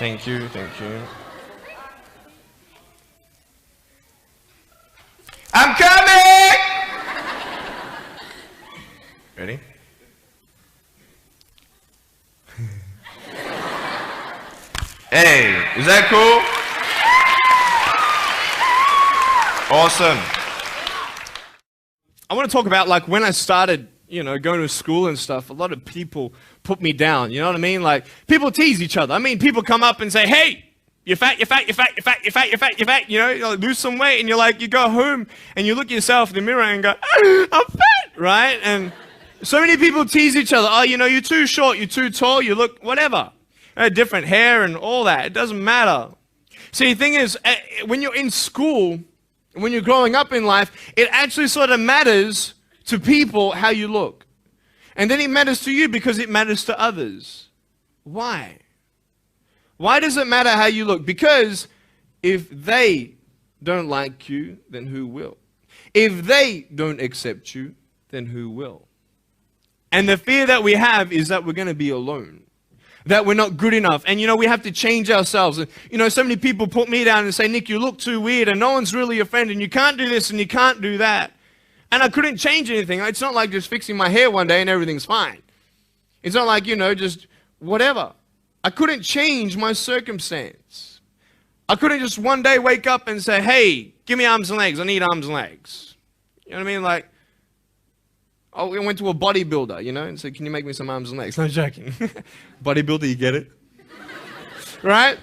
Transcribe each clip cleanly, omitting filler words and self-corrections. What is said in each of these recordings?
Thank you, thank you. I'm coming! Ready? Hey, is that cool? Awesome. I want to talk about like when I started, going to school and stuff, a lot of people put me down, you know what I mean? Like people tease each other. I mean, people come up and say, hey, you're fat, you're fat, you're fat, you're fat, you're fat, you're fat, you're fat, you like, lose some weight, and you're like, you go home and you look at yourself in the mirror and go, I'm fat, right? And so many people tease each other. Oh, you're too short, you're too tall, you look whatever. Different hair and all that. It doesn't matter. See, the thing is, when you're in school, when you're growing up in life, it actually sort of matters to people how you look. And then it matters to you because it matters to others. Why? Why does it matter how you look? Because if they don't like you, then who will? If they don't accept you, then who will? And the fear that we have is that we're going to be alone. That we're not good enough. And we have to change ourselves. And so many people put me down and say, Nick, you look too weird and no one's really your friend and you can't do this and you can't do that. And I couldn't change anything. It's not like just fixing my hair one day and everything's fine. It's not like, just whatever. I couldn't change my circumstance. I couldn't just one day wake up and say, hey, give me arms and legs. I need arms and legs. You know what I mean? Like, I went to a bodybuilder, and said, can you make me some arms and legs? No joking. Bodybuilder, you get it? Right?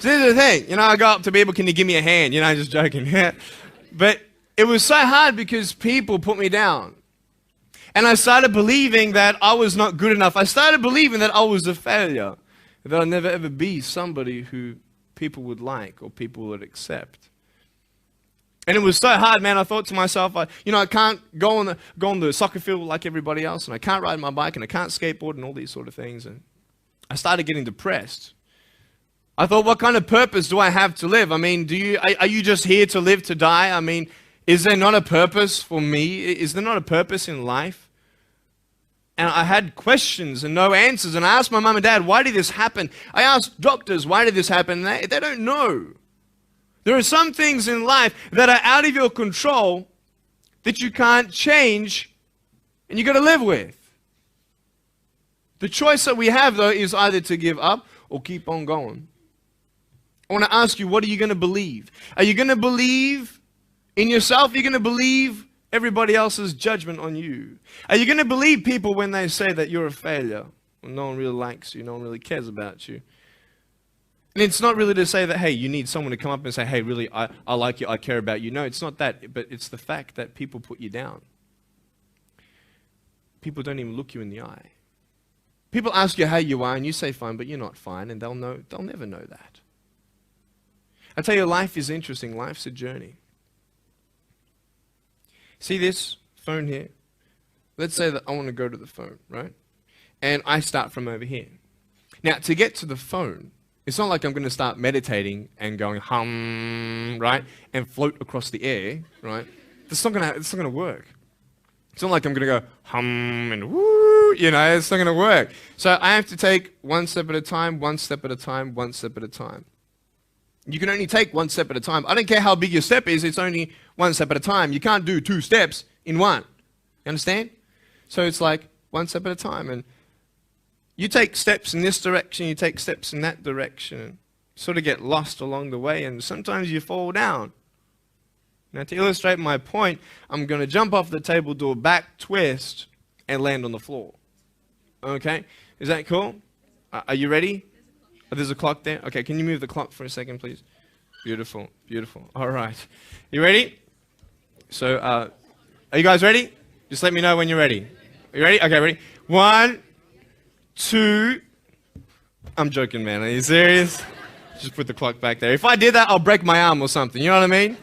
So this is the thing. I go up to people, can you give me a hand? Just joking. But it was so hard because people put me down. And I started believing that I was not good enough. I started believing that I was a failure. That I'd never ever be somebody who people would like or people would accept. And it was so hard, man. I thought to myself, I can't go on the soccer field like everybody else, and I can't ride my bike, and I can't skateboard, and all these sort of things. And I started getting depressed. I thought, what kind of purpose do I have to live? I mean, are you just here to live to die? I mean, is there not a purpose for me? Is there not a purpose in life? And I had questions and no answers. And I asked my mum and dad, why did this happen? I asked doctors, why did this happen? And they don't know. There are some things in life that are out of your control that you can't change and you got to live with. The choice that we have, though, is either to give up or keep on going. I want to ask you, what are you going to believe? Are you going to believe in yourself? Are you going to believe everybody else's judgment on you? Are you going to believe people when they say that you're a failure? Well, no one really likes you, no one really cares about you. And it's not really to say that, hey, you need someone to come up and say, hey, really, I like you, I care about you. No, it's not that, but it's the fact that people put you down. People don't even look you in the eye. People ask you how you are, and you say fine, but you're not fine, and they'll never know that. I tell you, life is interesting. Life's a journey. See this phone here? Let's say that I want to go to the phone, right? And I start from over here. Now, to get to the phone, it's not like I'm going to start meditating and going hum, right? And float across the air, right? It's not going to work. It's not like I'm going to go hum and woo, it's not going to work. So I have to take one step at a time, one step at a time, one step at a time. You can only take one step at a time. I don't care how big your step is, it's only one step at a time. You can't do 2 steps in one. You understand? So it's like one step at a time. And you take steps in this direction, you take steps in that direction, and sort of get lost along the way, and sometimes you fall down. Now, to illustrate my point, I'm going to jump off the table, do a back twist, and land on the floor. Okay? Is that cool? Are you ready? Oh, there's a clock there? Okay, can you move the clock for a second, please? Beautiful, beautiful. All right. You ready? So, are you guys ready? Just let me know when you're ready. Are you ready? Okay, ready? 1, 2. I'm joking, man. Are you serious? Just put the clock back there. If I did that, I'll break my arm or something. You know what I mean?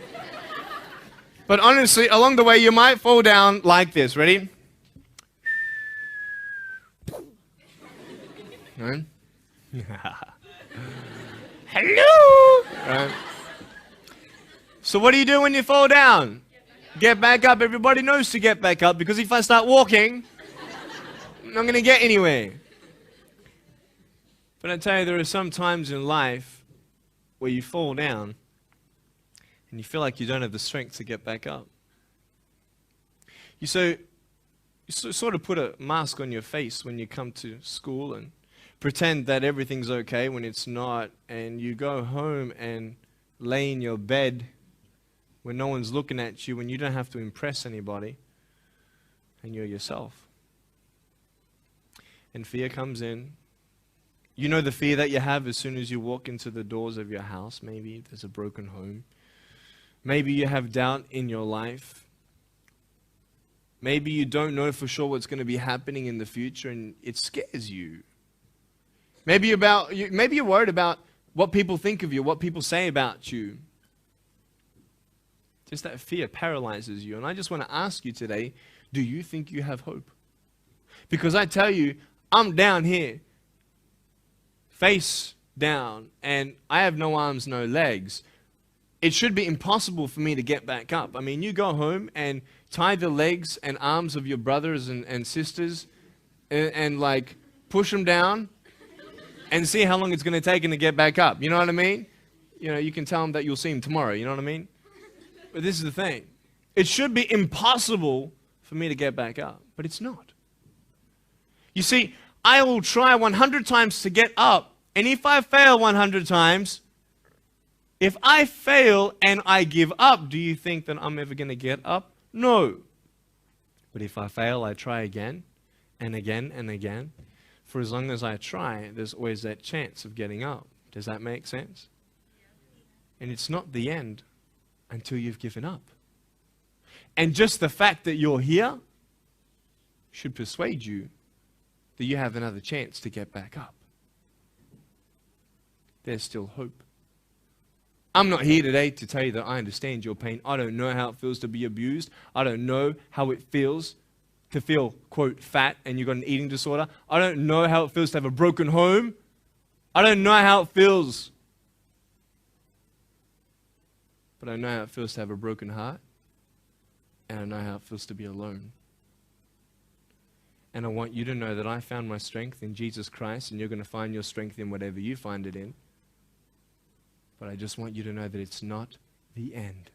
But honestly, along the way, you might fall down like this. Ready? Right? Hello! Right. So what do you do when you fall down? Get back up. Everybody knows to get back up, because if I start walking, I'm not going to get anywhere. But I tell you, there are some times in life where you fall down and you feel like you don't have the strength to get back up. You sort of put a mask on your face when you come to school and pretend that everything's okay when it's not, and you go home and lay in your bed when no one's looking at you, when you don't have to impress anybody, and you're yourself. And fear comes in. You know the fear that you have as soon as you walk into the doors of your house. Maybe there's a broken home. Maybe you have doubt in your life. Maybe you don't know for sure what's going to be happening in the future, and it scares you. Maybe you're worried about what people think of you, what people say about you. Just that fear paralyzes you. And I just want to ask you today, do you think you have hope? Because I tell you, I'm down here, face down, and I have no arms, no legs. It should be impossible for me to get back up. I mean, you go home and tie the legs and arms of your brothers and sisters and like push them down and see how long it's going to take them to get back up. You know what I mean? You know, you can tell them that you'll see them tomorrow. You know what I mean? But this is the thing. It should be impossible for me to get back up, but it's not. You see, I will try 100 times to get up, and if I fail 100 times, if I fail and I give up, do you think that I'm ever going to get up? No. But if I fail, I try again and again and again. For as long as I try, there's always that chance of getting up. Does that make sense? And it's not the end until you've given up. And just the fact that you're here should persuade you that you have another chance to get back up. There's still hope. I'm not here today to tell you that I understand your pain. I don't know how it feels to be abused. I don't know how it feels to feel, quote, fat and you've got an eating disorder. I don't know how it feels to have a broken home. I don't know how it feels. But I know how it feels to have a broken heart. And I know how it feels to be alone. And I want you to know that I found my strength in Jesus Christ, and you're going to find your strength in whatever you find it in. But I just want you to know that it's not the end.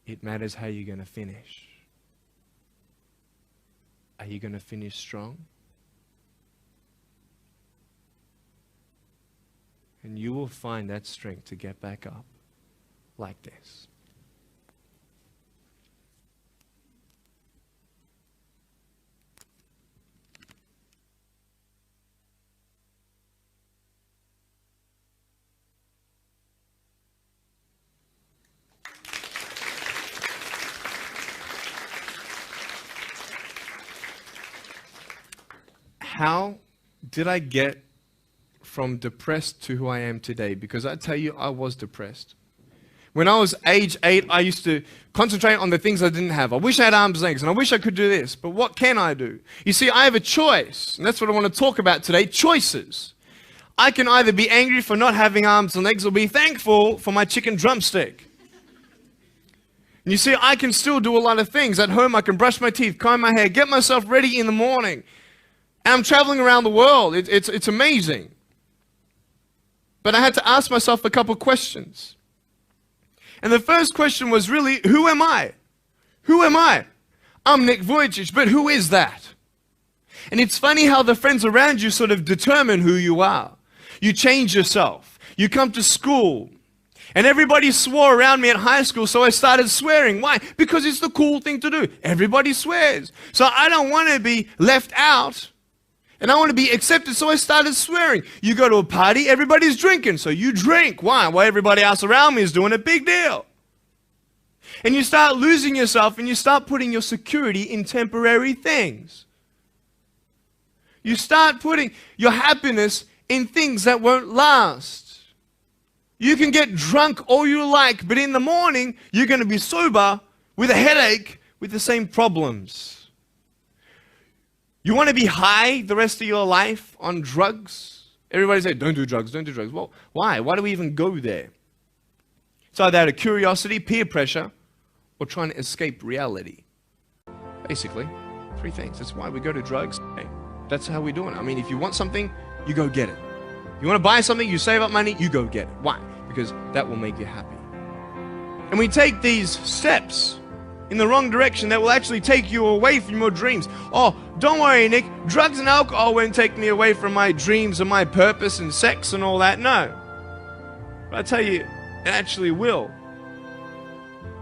It matters how you're going to finish. Are you going to finish strong? And you will find that strength to get back up like this. How did I get from depressed to who I am today? Because I tell you, I was depressed. When I was age 8, I used to concentrate on the things I didn't have. I wish I had arms and legs, and I wish I could do this, but what can I do? You see, I have a choice, and that's what I want to talk about today, choices. I can either be angry for not having arms and legs or be thankful for my chicken drumstick. And you see, I can still do a lot of things. At home, I can brush my teeth, comb my hair, get myself ready in the morning. And I'm traveling around the world. It's amazing. But I had to ask myself a couple questions. And the first question was really, who am I? Who am I? I'm Nick Vujicic, but who is that? And it's funny how the friends around you sort of determine who you are. You change yourself. You come to school. And everybody swore around me at high school, so I started swearing. Why? Because it's the cool thing to do. Everybody swears. So I don't want to be left out. And I want to be accepted, so I started swearing. You go to a party, everybody's drinking, so you drink. Why? Well, everybody else around me is doing a big deal. And you start losing yourself, and you start putting your security in temporary things. You start putting your happiness in things that won't last. You can get drunk all you like, but in the morning, you're going to be sober with a headache with the same problems. You want to be high the rest of your life on drugs? Everybody say, don't do drugs, don't do drugs. Well, why? Why do we even go there? It's either out of curiosity, peer pressure, or trying to escape reality. Basically, 3 things. That's why we go to drugs. That's how we do it. I mean, if you want something, you go get it. You want to buy something, you save up money, you go get it. Why? Because that will make you happy. And we take these steps in the wrong direction that will actually take you away from your dreams. Oh, don't worry, Nick. Drugs and alcohol won't take me away from my dreams and my purpose and sex and all that. No. But I tell you, it actually will.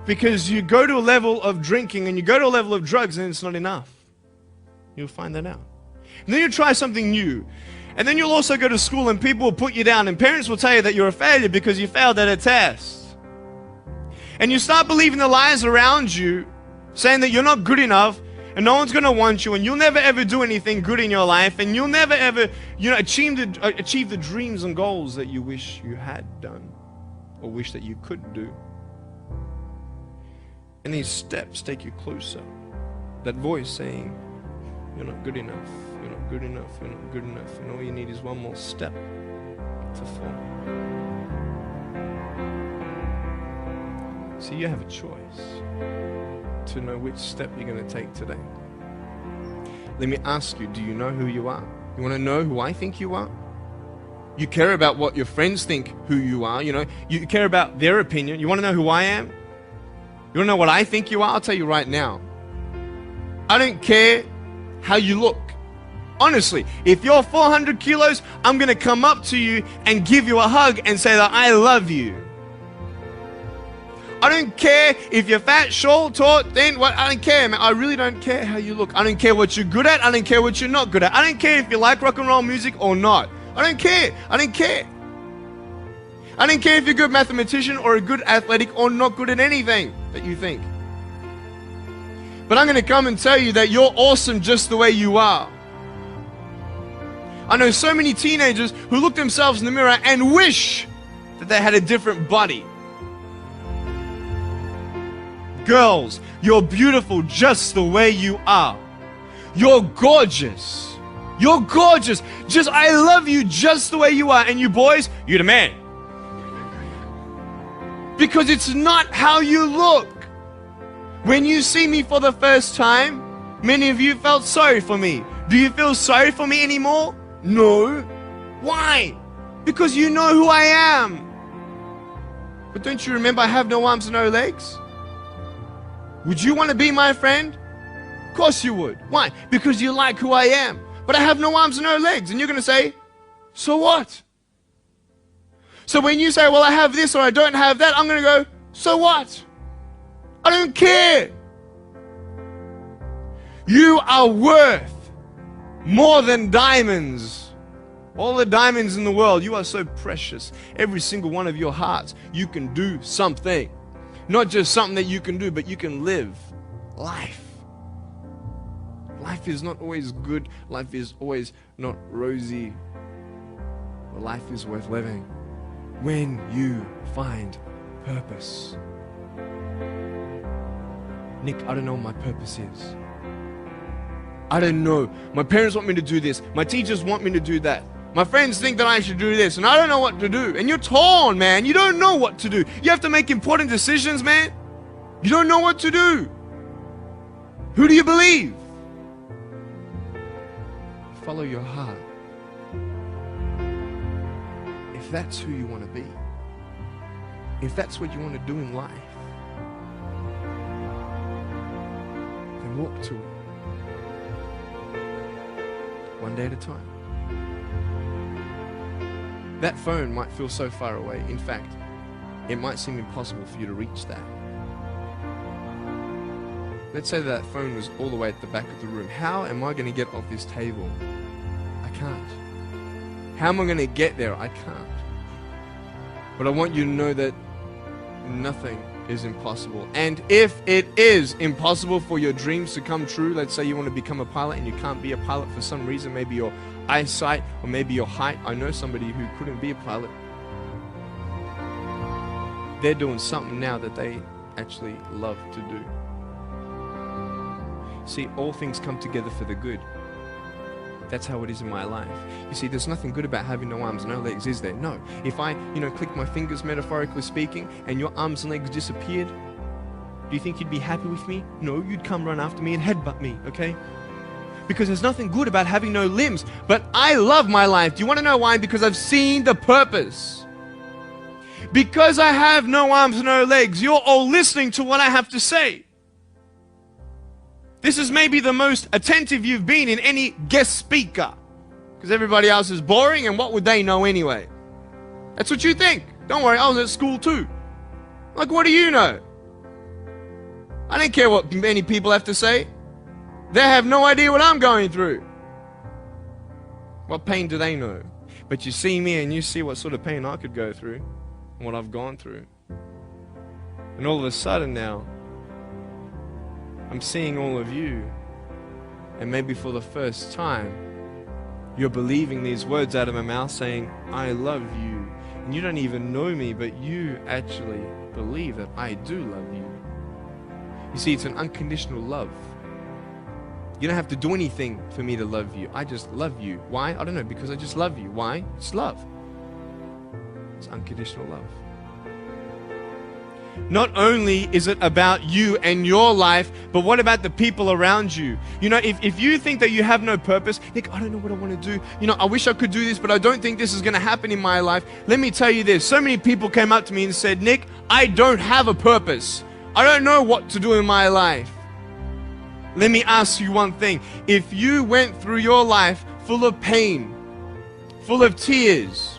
Because you go to a level of drinking and you go to a level of drugs and it's not enough. You'll find that out. And then you try something new. And then you'll also go to school and people will put you down and parents will tell you that you're a failure because you failed at a test. And you start believing the lies around you, saying that you're not good enough and no one's going to want you and you'll never ever do anything good in your life and you'll never ever, achieve the dreams and goals that you wish you had done or wish that you could do. And these steps take you closer. That voice saying, you're not good enough, you're not good enough, you're not good enough, and all you need is one more step to fall. So you have a choice to know which step you're going to take today. Let me ask you, do you know who you are? You want to know who I think you are? You care about what your friends think who you are, You care about their opinion. You want to know who I am? You want to know what I think you are? I'll tell you right now. I don't care how you look. Honestly, if you're 400 kilos, I'm going to come up to you and give you a hug and say that I love you. I don't care if you're fat, short, tall, thin, what, I don't care, man. I really don't care how you look. I don't care what you're good at. I don't care what you're not good at. I don't care if you like rock and roll music or not. I don't care. I don't care. I don't care if you're a good mathematician or a good athletic or not good at anything that you think. But I'm going to come and tell you that you're awesome just the way you are. I know so many teenagers who look themselves in the mirror and wish that they had a different body. Girls, you're beautiful just the way you are. You're gorgeous. You're gorgeous. I love you just the way you are. And you boys, you're the man. Because it's not how you look. When you see me for the first time, many of you felt sorry for me. Do you feel sorry for me anymore? No. Why? Because you know who I am. But don't you remember I have no arms and no legs? Would you want to be my friend? Of course you would. Why? Because you like who I am. But I have no arms and no legs. And you're going to say, so what? So when you say, well, I have this or I don't have that, I'm going to go, so what? I don't care. You are worth more than diamonds. All the diamonds in the world, you are so precious. Every single one of your hearts, you can do something. Not just something that you can do, but you can live life. Life is not always good. Life is always not rosy. But life is worth living when you find purpose. Nick, I don't know what my purpose is. I don't know. My parents want me to do this. My teachers want me to do that. My friends think that I should do this, and I don't know what to do. And you're torn, man. You don't know what to do. You have to make important decisions, man. You don't know what to do. Who do you believe? Follow your heart. If that's who you want to be, if that's what you want to do in life, then walk to it. One day at a time. That phone might feel so far away. In fact, it might seem impossible for you to reach that. Let's say that phone was all the way at the back of the room. How am I going to get off this table? I can't. How am I going to get there? I can't. But I want you to know that nothing is impossible. And if it is impossible for your dreams to come true, let's say you want to become a pilot and you can't be a pilot for some reason, maybe your eyesight or maybe your height. I know somebody who couldn't be a pilot. They're doing something now that they actually love to do. See, all things come together for the good. That's how it is in my life. You see, there's nothing good about having no arms, no legs, is there? No. If I, click my fingers, metaphorically speaking, and your arms and legs disappeared, do you think you'd be happy with me? No, you'd come run after me and headbutt me, okay? because there's nothing good about having no limbs. But I love my life. Do you want to know why? Because I've seen the purpose. Because I have no arms, no legs, you're all listening to what I have to say. This is maybe the most attentive you've been in any guest speaker. Because everybody else is boring, and what would they know anyway? That's what you think. Don't worry, I was at school too. Like, what do you know? I don't care what many people have to say. They have no idea what I'm going through. What pain do they know? But you see me and you see what sort of pain I could go through, and what I've gone through. And all of a sudden now, I'm seeing all of you, and maybe for the first time, you're believing these words out of my mouth saying, I love you. And you don't even know me, but you actually believe that I do love you. You see, it's an unconditional love. You don't have to do anything for me to love you. I just love you. Why? I don't know, because I just love you. Why? It's love. It's unconditional love. Not only is it about you and your life, but what about the people around you? You know, if you think that you have no purpose, Nick, I don't know what I want to do. You know, I wish I could do this, but I don't think this is going to happen in my life. Let me tell you this. So many people came up to me and said, Nick, I don't have a purpose. I don't know what to do in my life. Let me ask you one thing. If you went through your life full of pain, full of tears,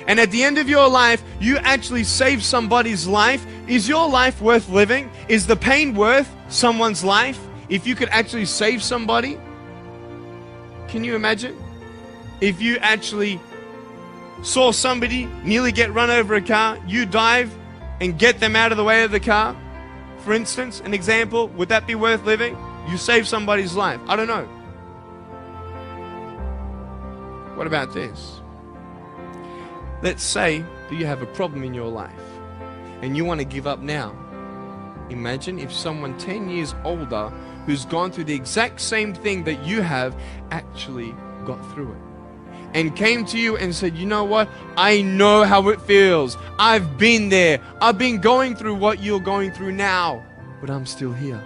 and at the end of your life, you actually saved somebody's life, is your life worth living? Is the pain worth someone's life? If you could actually save somebody? Can you imagine? If you actually saw somebody nearly get run over a car, you dive and get them out of the way of the car, for instance, an example, would that be worth living? You saved somebody's life. I don't know. What about this? Let's say that you have a problem in your life and you want to give up now. Imagine if someone 10 years older who's gone through the exact same thing that you have actually got through it and came to you and said, you know what? I know how it feels. I've been there. I've been going through what you're going through now, but I'm still here.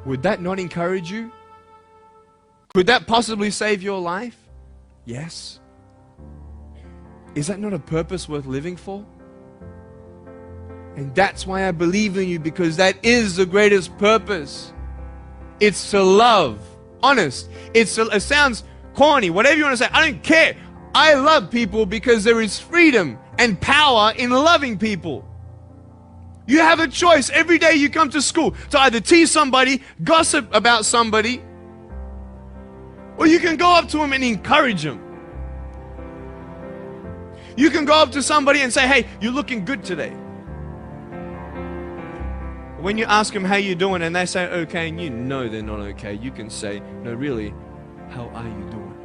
Would that not encourage you? Could that possibly save your life? Yes. Is that not a purpose worth living for? And that's why I believe in you, because that is the greatest purpose. It's to love. Honest. It sounds corny, whatever you want to say. I don't care. I love people because there is freedom and power in loving people. You have a choice every day you come to school to either tease somebody, gossip about somebody, or you can go up to them and encourage them. You can go up to somebody and say, hey, you're looking good today. When you ask them how you doing and they say okay, and you know they're not okay, you can say, no, really, how are you doing?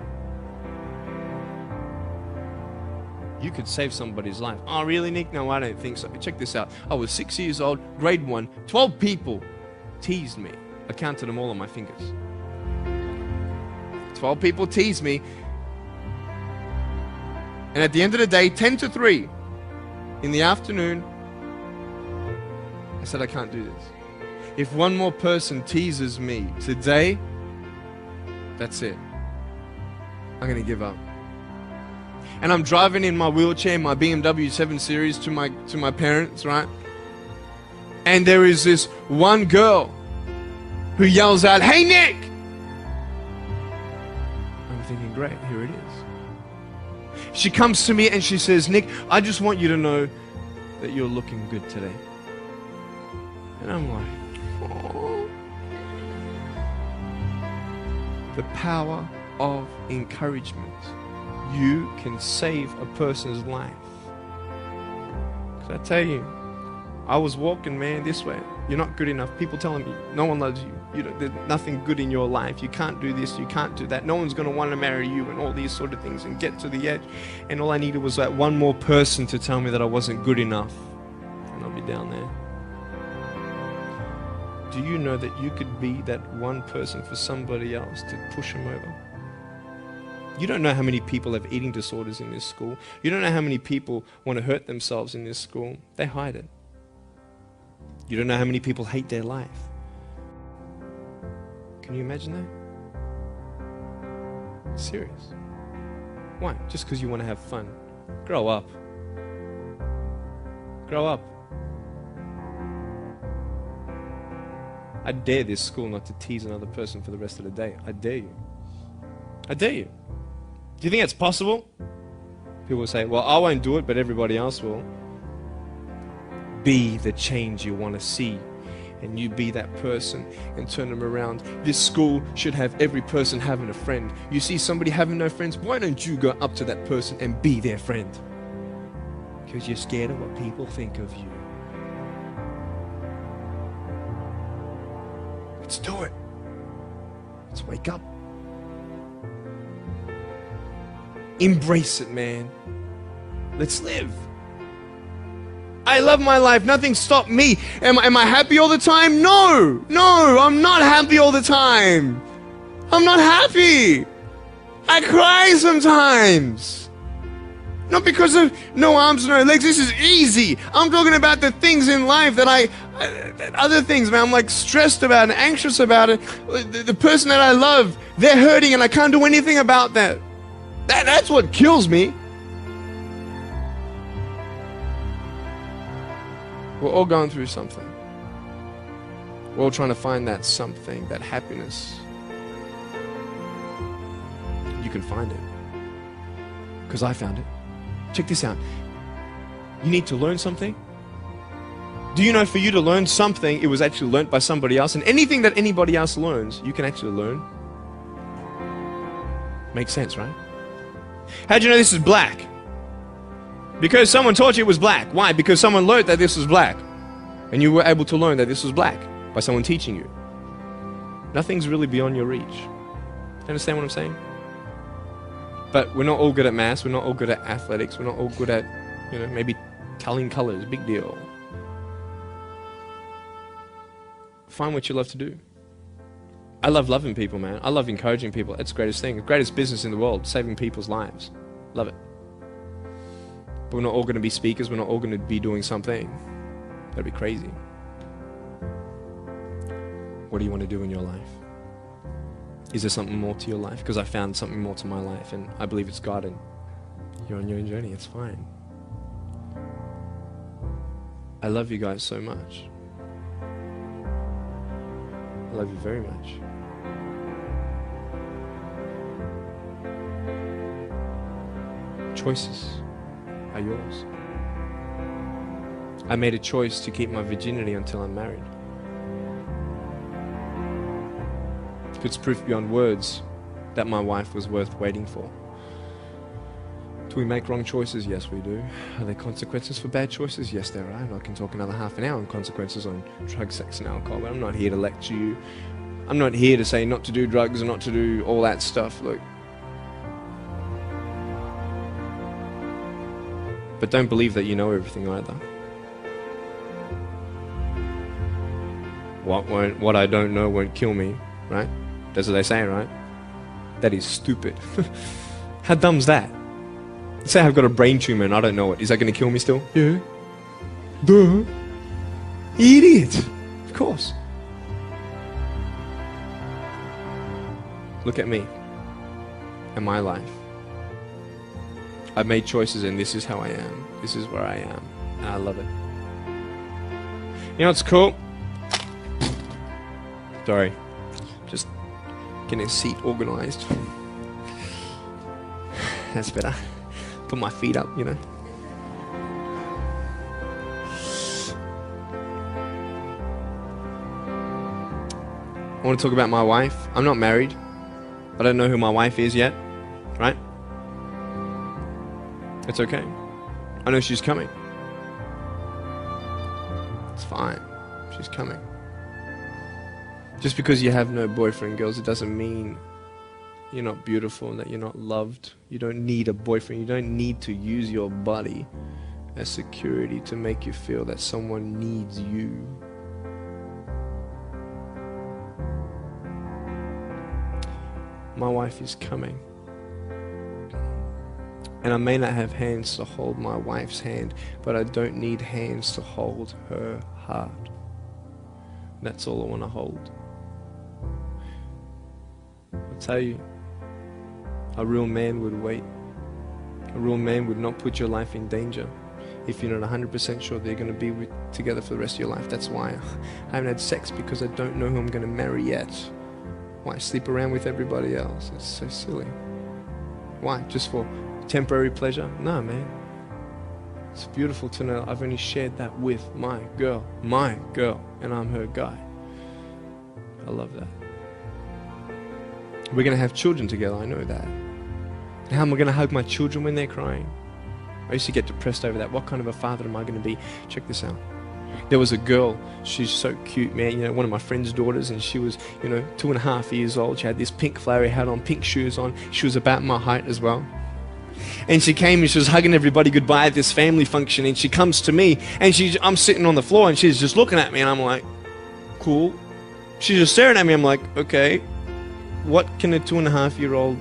You could save somebody's life. Oh, really, Nick? No, I don't think so. Check this out. I was 6 years old, grade 1, 12 people teased me. I counted them all on my fingers. 12 people teased me. And at the end of the day, 10 to 3 in the afternoon, I said, I can't do this. If one more person teases me today, that's it. I'm going to give up. And I'm driving in my wheelchair, my BMW 7 Series to my parents, right? And there is this one girl who yells out, hey, Nick! I'm thinking, great, here it is. She comes to me and she says, Nick, I just want you to know that you're looking good today. And I'm like, oh. The power of encouragement. You can save a person's life. Because I tell you, I was walking, man, this way. You're not good enough. People telling me, no one loves you. There's nothing good in your life. You can't do this, you can't do that. No one's going to want to marry you and all these sort of things, and get to the edge. And all I needed was that one more person to tell me that I wasn't good enough. And I'll be down there. Do you know that you could be that one person for somebody else to push them over? You don't know how many people have eating disorders in this school. You don't know how many people want to hurt themselves in this school. They hide it. You don't know how many people hate their life. Can you imagine that? Serious. Why? Just because you want to have fun. Grow up. Grow up. I dare this school not to tease another person for the rest of the day. I dare you. I dare you. Do you think that's possible? People will say, well, I won't do it, but everybody else will. Be the change you want to see. And you be that person and turn them around. This school should have every person having a friend. You see somebody having no friends, why don't you go up to that person and be their friend? Because you're scared of what people think of you. Let's do it. Let's wake up. Embrace it, man. Let's live. I love my life. Nothing stopped me. Am I happy all the time? No. No, I'm not happy all the time. I'm not happy. I cry sometimes. Not because of no arms, no legs. This is easy. I'm talking about the things in life that other things, man, I'm like stressed about and anxious about it. The person that I love, they're hurting and I can't do anything about that. That's what kills me. We're all going through something. We're all trying to find that something, that happiness. You can find it. Because I found it. Check this out. You need to learn something. Do you know for you to learn something, it was actually learnt by somebody else? And anything that anybody else learns, you can actually learn. Makes sense, right? How'd you know this is black? Because someone taught you it was black. Why? Because someone learned that this was black. And you were able to learn that this was black by someone teaching you. Nothing's really beyond your reach. Understand what I'm saying? But we're not all good at maths. We're not all good at athletics. We're not all good at, maybe telling colors. Big deal. Find what you love to do. I love loving people, man. I love encouraging people. It's the greatest thing. The greatest business in the world. Saving people's lives. Love it. But we're not all going to be speakers. We're not all going to be doing something. That'd be crazy. What do you want to do in your life? Is there something more to your life? Because I found something more to my life, and I believe it's God, and you're on your own journey. It's fine. I love you guys so much. I love you very much. Choices are yours. I made a choice to keep my virginity until I'm married. It's proof beyond words that my wife was worth waiting for. Do we make wrong choices? Yes, we do. Are there consequences for bad choices? Yes, there are. And I can talk another half an hour on consequences on drugs, sex, and alcohol, but I'm not here to lecture you. I'm not here to say not to do drugs and not to do all that stuff. Look. But don't believe that you know everything either. What I don't know won't kill me, right? That's what they say, right? That is stupid. How dumb's that? Say I've got a brain tumor and I don't know it. Is that going to kill me still? Yeah. Duh. Idiot. Of course. Look at me and my life. I've made choices and this is how I am. This is where I am. And I love it. You know what's cool? Sorry. Just getting a seat organized. That's better. Put my feet up, I want to talk about my wife. I'm not married. I don't know who my wife is yet, right? It's okay. I know she's coming. It's fine. She's coming. Just because you have no boyfriend, girls, it doesn't mean you're not beautiful and that you're not loved. You don't need a boyfriend. You don't need to use your body as security to make you feel that someone needs you. My wife is coming. And I may not have hands to hold my wife's hand, but I don't need hands to hold her heart. That's all I want to hold. I tell you, a real man would wait. A real man would not put your life in danger if you're not 100% sure they're going to be together for the rest of your life. That's why I haven't had sex, because I don't know who I'm going to marry yet. Why sleep around with everybody else? It's so silly. Why? Just for temporary pleasure? No, man. It's beautiful to know I've only shared that with my girl, and I'm her guy. I love that. We're going to have children together, I know that. How am I going to hug my children when they're crying? I used to get depressed over that. What kind of a father am I going to be? Check this out. There was a girl, she's so cute, man, you know, one of my friend's daughters, and she was, 2.5 years old. She had this pink flowery hat on, pink shoes on. She was about my height as well. And she came and she was hugging everybody goodbye at this family function, and she comes to me, and I'm sitting on the floor, and she's just looking at me, and I'm like, cool. She's just staring at me. I'm like, okay, what can a 2.5-year-old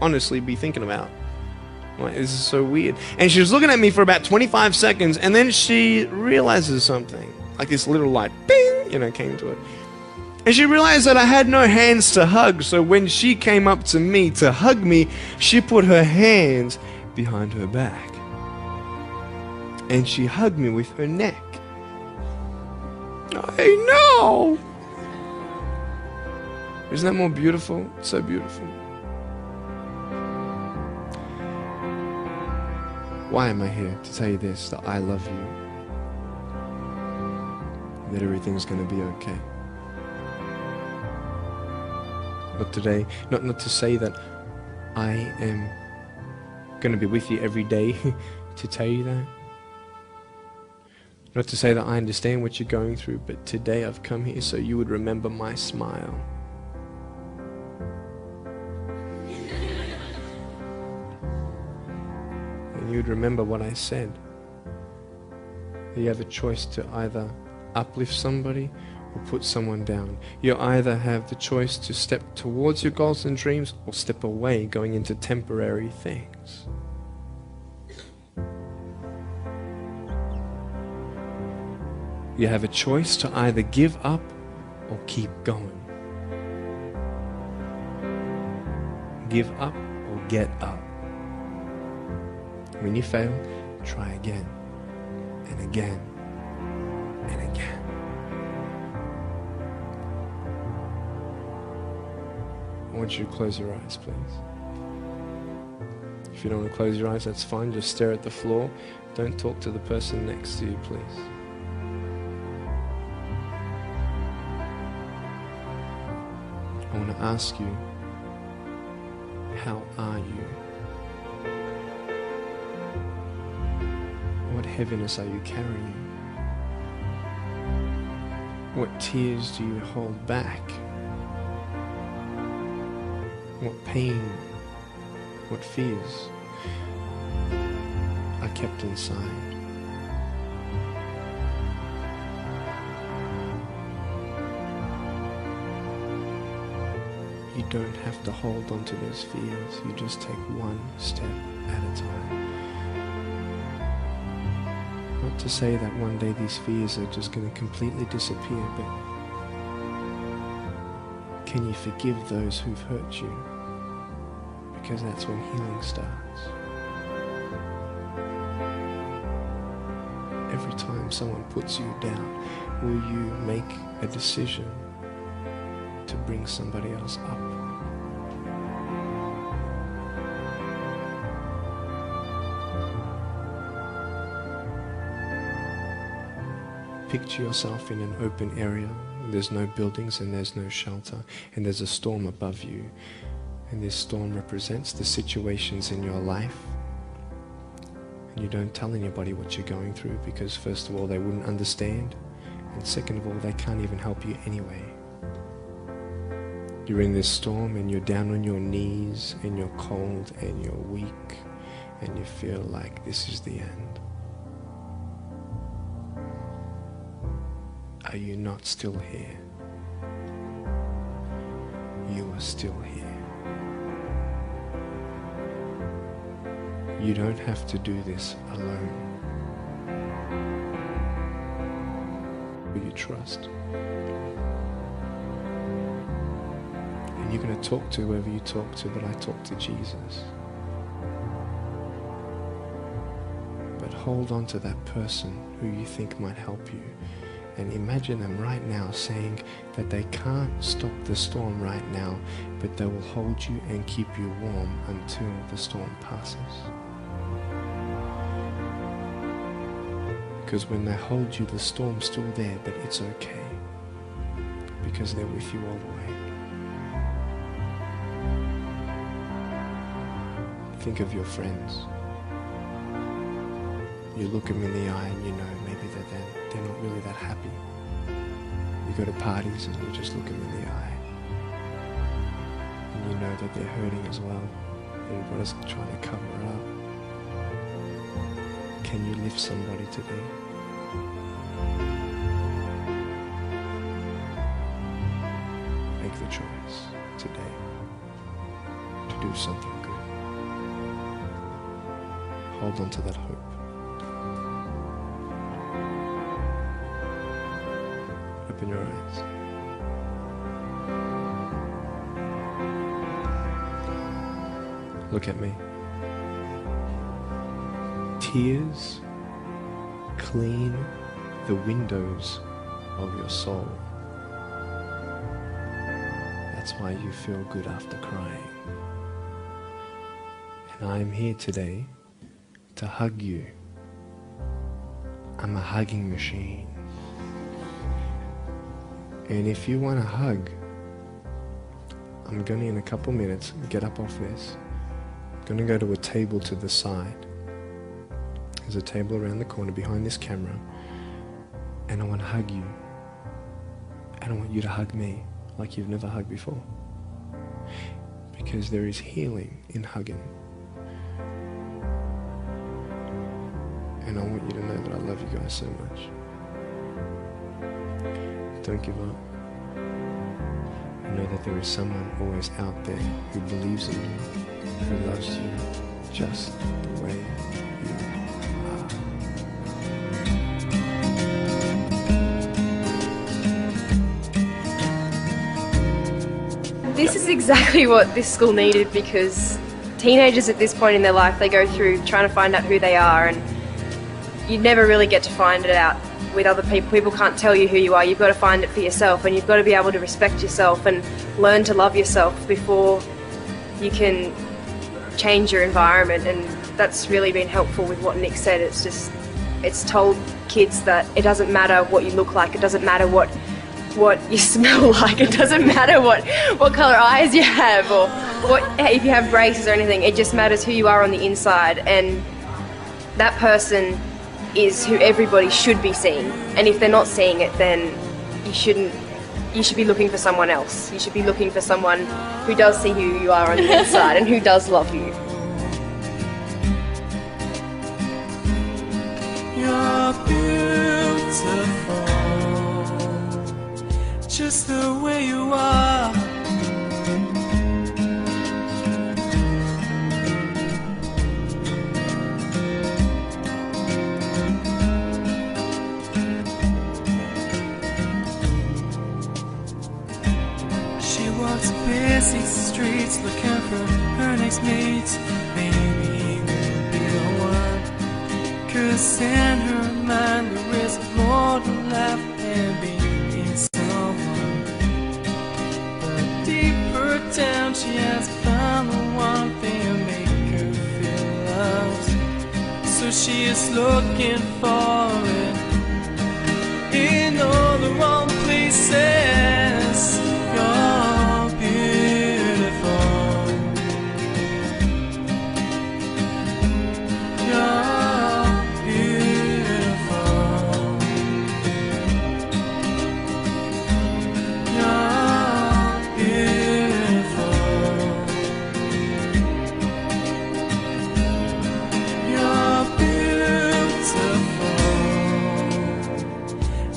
honestly be thinking about? I'm like, this is so weird. And she was looking at me for about 25 seconds, and then she realizes something. Like this little light, bing, came to it. And she realized that I had no hands to hug, so when she came up to me to hug me, she put her hands behind her back. And she hugged me with her neck. I know! Isn't that more beautiful? It's so beautiful. Why am I here? To tell you this, that I love you. That everything's going to be okay. Not today, not to say that I am going to be with you every day to tell you that. Not to say that I understand what you're going through, but today I've come here so you would remember my smile. And you would remember what I said. You have a choice to either uplift somebody or put someone down. You either have the choice to step towards your goals and dreams or step away, going into temporary things. You have a choice to either give up or keep going. Give up or get up. When you fail, try again and again and again. I want you to close your eyes, please. If you don't want to close your eyes, that's fine. Just stare at the floor. Don't talk to the person next to you, please. I want to ask you, how are you? What heaviness are you carrying? What tears do you hold back? What pain, what fears are kept inside? You don't have to hold on to those fears. You just take one step at a time. Not to say that one day these fears are just going to completely disappear, but can you forgive those who've hurt you? Because that's when healing starts. Every time someone puts you down, will you make a decision to bring somebody else up? Picture yourself in an open area. There's no buildings and there's no shelter, and there's a storm above you. And this storm represents the situations in your life. And you don't tell anybody what you're going through, because first of all, they wouldn't understand, and second of all, they can't even help you anyway. You're in this storm and you're down on your knees and you're cold and you're weak and you feel like this is the end. Are you not still here? You are still here. You don't have to do this alone. Will you trust? And And you're going to talk to whoever you talk to, but I talk to Jesus. But hold on to that person who you think might help you. And imagine them right now saying that they can't stop the storm right now, but they will hold you and keep you warm until the storm passes. Because when they hold you, the storm's still there, but it's okay. Because they're with you all the way. Think of your friends. You look them in the eye and you know maybe they're not really that happy. You go to parties and you just look them in the eye. And you know that they're hurting as well. Everybody's trying to cover it up. Can you lift somebody today? Make the choice today to do something good. Hold on to that hope. Open your eyes. Look at me. Tears clean the windows of your soul. That's why you feel good after crying. And I am here today to hug you. I'm a hugging machine. And if you want a hug, I'm going to, in a couple minutes, get up off this. I'm going to go to a table to the side. There's a table around the corner behind this camera. And I want to hug you. And I want you to hug me like you've never hugged before. Because there is healing in hugging. And I want you to know that I love you guys so much. Don't give up. Know that there is someone always out there who believes in you, who loves you just the way you are. This is exactly what this school needed, because teenagers at this point in their life, they go through trying to find out who they are, and you never really get to find it out with other people. People can't tell you who you are. You've got to find it for yourself, and you've got to be able to respect yourself and learn to love yourself before you can change your environment. And that's really been helpful with what Nick said. It's told kids that it doesn't matter what you look like, it doesn't matter what you smell like, it doesn't matter what colour eyes you have, or if you have braces or anything. It just matters who you are on the inside, and that person is who everybody should be seeing. And if they're not seeing it, then you should be looking for someone else. You should be looking for someone who does see who you are on the inside and who does love you. You're beautiful, just the way you are. Busy streets looking for her next mate. Maybe he will be the one, 'cause in her mind there is more to life than being someone. But deeper down she has found the one thing to make her feel loved. So she is looking for it in all the wrong places.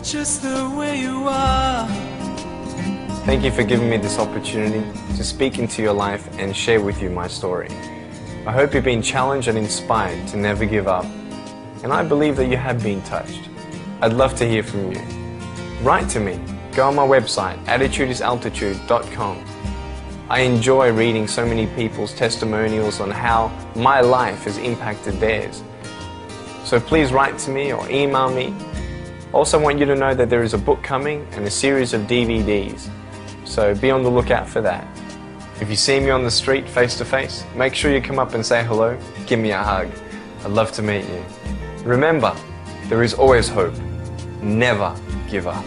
Just the way you are. Thank you for giving me this opportunity to speak into your life and share with you my story. I hope you've been challenged and inspired to never give up, and I believe that you have been touched. I'd love to hear from you. Write to me. Go on my website, attitudesaltitude.com. I enjoy reading so many people's testimonials on how my life has impacted theirs. So please write to me or email me. Also want you to know that there is a book coming and a series of DVDs. So be on the lookout for that. If you see me on the street face to face, make sure you come up and say hello, give me a hug. I'd love to meet you. Remember, there is always hope. Never give up.